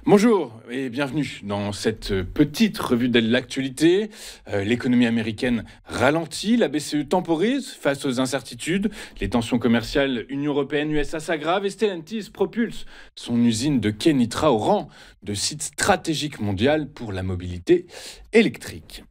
Bonjour et bienvenue dans cette petite revue de l'actualité. L'économie américaine ralentit, la BCE temporise face aux incertitudes, les tensions commerciales Union européenne-USA s'aggravent et Stellantis propulse son usine de Kenitra au rang de site stratégique mondial pour la mobilité électrique.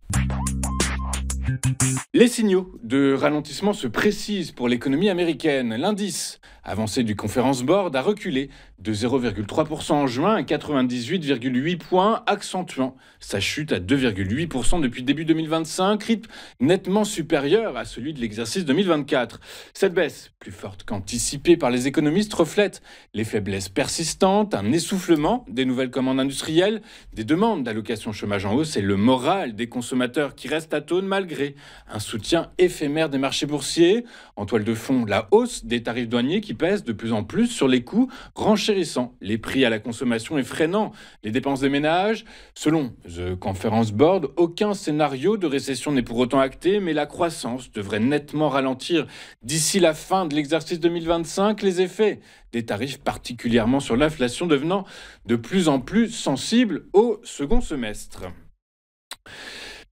Les signaux de ralentissement se précisent pour l'économie américaine. L'indice avancé du Conference Board a reculé de 0,3% en juin à 98,8 points, accentuant sa chute à 2,8% depuis début 2025, rythme nettement supérieur à celui de l'exercice 2024. Cette baisse, plus forte qu'anticipée par les économistes, reflète les faiblesses persistantes, un essoufflement des nouvelles commandes industrielles, des demandes d'allocation chômage en hausse et le moral des consommateurs qui reste atone malgré un soutien éphémère des marchés boursiers. En toile de fond, la hausse des tarifs douaniers qui pèsent de plus en plus sur les coûts, renchérissant les prix à la consommation et freinant les dépenses des ménages. Selon The Conference Board, aucun scénario de récession n'est pour autant acté, mais la croissance devrait nettement ralentir d'ici la fin de l'exercice 2025, les effets des tarifs, particulièrement sur l'inflation, devenant de plus en plus sensibles au second semestre.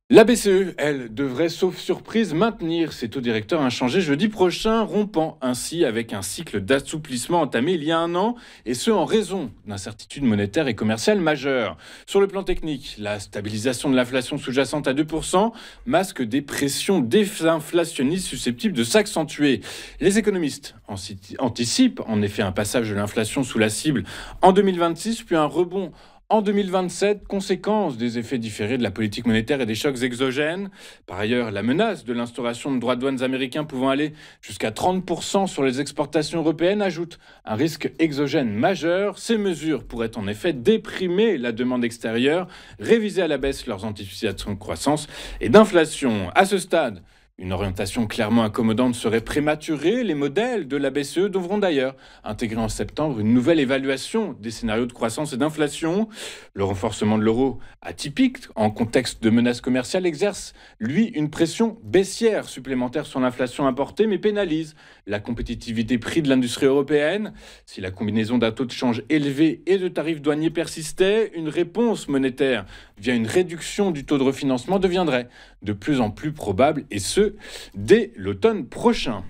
La BCE, elle, devrait, sauf surprise, maintenir ses taux directeurs inchangés jeudi prochain, rompant ainsi avec un cycle d'assouplissement entamé il y a un an, et ce en raison d'incertitudes monétaires et commerciales majeures. Sur le plan technique, la stabilisation de l'inflation sous-jacente à 2% masque des pressions désinflationnistes susceptibles de s'accentuer. Les économistes anticipent en effet un passage de l'inflation sous la cible en 2026, puis un rebond en 2027, conséquence des effets différés de la politique monétaire et des chocs exogènes. Par ailleurs, la menace de l'instauration de droits de douane américains pouvant aller jusqu'à 30% sur les exportations européennes ajoute un risque exogène majeur. Ces mesures pourraient en effet déprimer la demande extérieure, réviser à la baisse leurs anticipations de croissance et d'inflation. À ce stade, une orientation clairement accommodante serait prématurée. Les modèles de la BCE devront d'ailleurs intégrer en septembre une nouvelle évaluation des scénarios de croissance et d'inflation. Le renforcement de l'euro, atypique en contexte de menace commerciale, exerce, lui, une pression baissière supplémentaire sur l'inflation importée, mais pénalise la compétitivité prix de l'industrie européenne. Si la combinaison d'un taux de change élevé et de tarifs douaniers persistait, une réponse monétaire via une réduction du taux de refinancement deviendrait de plus en plus probable, et ce, dès l'automne prochain.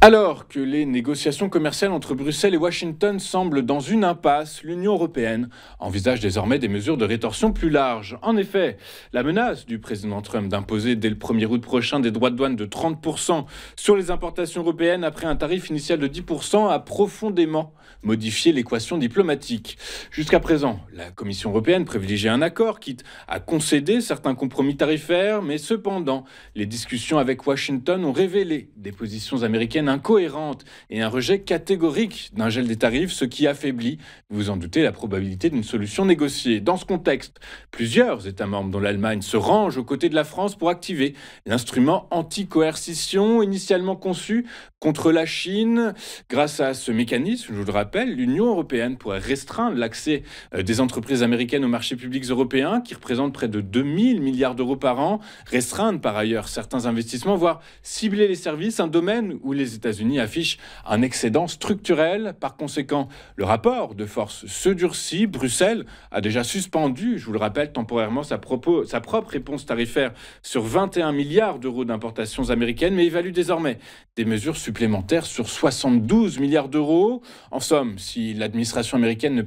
Alors que les négociations commerciales entre Bruxelles et Washington semblent dans une impasse, l'Union européenne envisage désormais des mesures de rétorsion plus larges. En effet, la menace du président Trump d'imposer dès le 1er août prochain des droits de douane de 30% sur les importations européennes après un tarif initial de 10% a profondément modifié l'équation diplomatique. Jusqu'à présent, la Commission européenne privilégiait un accord, quitte à concéder certains compromis tarifaires, mais cependant, les discussions avec Washington ont révélé des positions américaines incohérente et un rejet catégorique d'un gel des tarifs, ce qui affaiblit, vous vous en doutez, la probabilité d'une solution négociée. Dans ce contexte, plusieurs États membres, dont l'Allemagne, se rangent aux côtés de la France pour activer l'instrument anti-coercition initialement conçu contre la Chine. Grâce à ce mécanisme, je vous le rappelle, l'Union européenne pourrait restreindre l'accès des entreprises américaines aux marchés publics européens, qui représentent près de 2000 milliards d'euros par an, restreindre par ailleurs certains investissements, voire cibler les services, un domaine où les États-Unis affichent un excédent structurel. Par conséquent, le rapport de force se durcit. Bruxelles a déjà suspendu, je vous le rappelle, temporairement sa propre réponse tarifaire sur 21 milliards d'euros d'importations américaines, mais évalue désormais des mesures supplémentaires sur 72 milliards d'euros. En somme, si l'administration américaine ne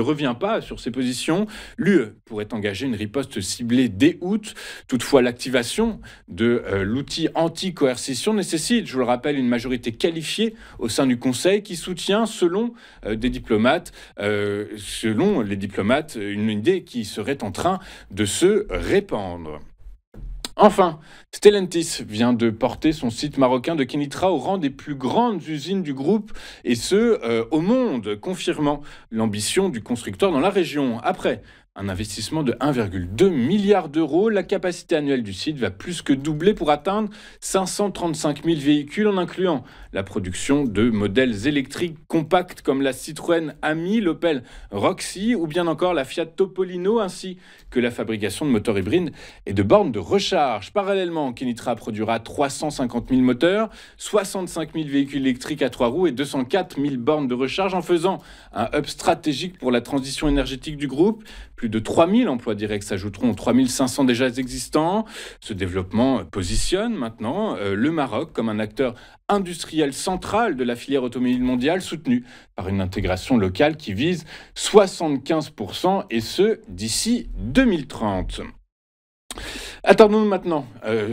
revient pas sur ses positions, l'UE pourrait engager une riposte ciblée dès août. Toutefois, l'activation de l'outil anti-coercition nécessite, je vous le rappelle, une majorité qualifiée au sein du Conseil qui soutient, selon les diplomates, une idée qui serait en train de se répandre. Enfin, Stellantis vient de porter son site marocain de Kenitra au rang des plus grandes usines du groupe, et ce, au monde, confirmant l'ambition du constructeur dans la région. Après un investissement de 1,2 milliard d'euros. La capacité annuelle du site va plus que doubler pour atteindre 535 000 véhicules en incluant la production de modèles électriques compacts comme la Citroën Ami, l'Opel Roxy ou bien encore la Fiat Topolino ainsi que la fabrication de moteurs hybrides et de bornes de recharge. Parallèlement, Kenitra produira 350 000 moteurs, 65 000 véhicules électriques à 3 roues et 204 000 bornes de recharge en faisant un hub stratégique pour la transition énergétique du groupe. Plus de 3 000 emplois directs s'ajouteront aux 3 500 déjà existants. Ce développement positionne maintenant le Maroc comme un acteur industriel central de la filière automobile mondiale, soutenu par une intégration locale qui vise 75% et ce d'ici 2030. Attardons-nous maintenant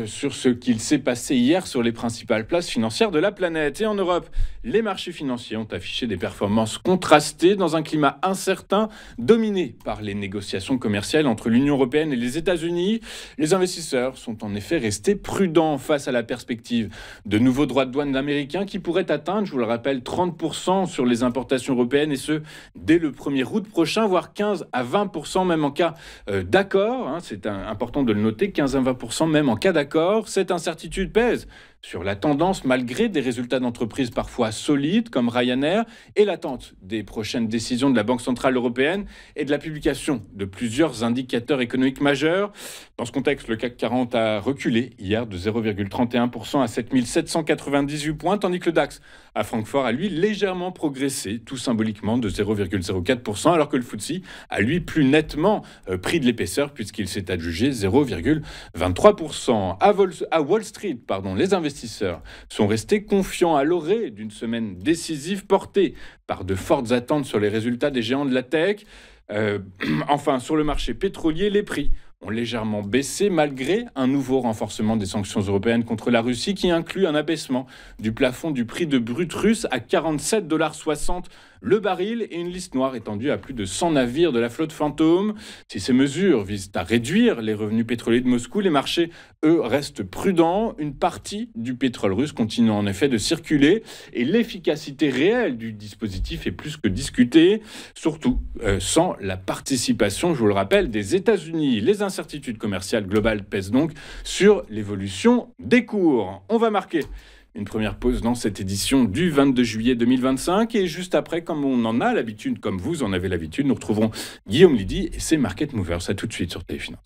sur ce qu'il s'est passé hier sur les principales places financières de la planète. Et en Europe, les marchés financiers ont affiché des performances contrastées dans un climat incertain dominé par les négociations commerciales entre l'Union européenne et les États-Unis. Les investisseurs sont en effet restés prudents face à la perspective de nouveaux droits de douane américains qui pourraient atteindre, je vous le rappelle, 30% sur les importations européennes et ce, dès le 1er août prochain, voire 15 à 20% même en cas d'accord. C'est important de le noter, 15 à 20% même en cas d'accord. Cette incertitude pèse sur la tendance malgré des résultats d'entreprises parfois solides comme Ryanair et l'attente des prochaines décisions de la Banque centrale européenne et de la publication de plusieurs indicateurs économiques majeurs. Dans ce contexte, le CAC 40 a reculé hier de 0,31% à 7 798 points, tandis que le DAX à Francfort a lui légèrement progressé, tout symboliquement de 0,04%, alors que le FTSE a lui plus nettement pris de l'épaisseur puisqu'il s'est adjugé 0,23%. À Wall Street, les investisseurs sont restés confiants à l'orée d'une semaine décisive portée par de fortes attentes sur les résultats des géants de la tech. Enfin, sur le marché pétrolier, les prix ont légèrement baissé malgré un nouveau renforcement des sanctions européennes contre la Russie qui inclut un abaissement du plafond du prix de brut russe à 47,60 $ le baril et une liste noire étendue à plus de 100 navires de la flotte fantôme. Si ces mesures visent à réduire les revenus pétroliers de Moscou, les marchés, eux, restent prudents. Une partie du pétrole russe continue en effet de circuler et l'efficacité réelle du dispositif est plus que discutée, surtout sans la participation, je vous le rappelle, des États-Unis. Les incertitudes commerciales globales pèsent donc sur l'évolution des cours. On va marquer une première pause dans cette édition du 22 juillet 2025 et juste après, comme on en a l'habitude, comme vous en avez l'habitude, nous retrouverons Guillaume Lydie et ses Market Movers. À tout de suite sur Téléfinance.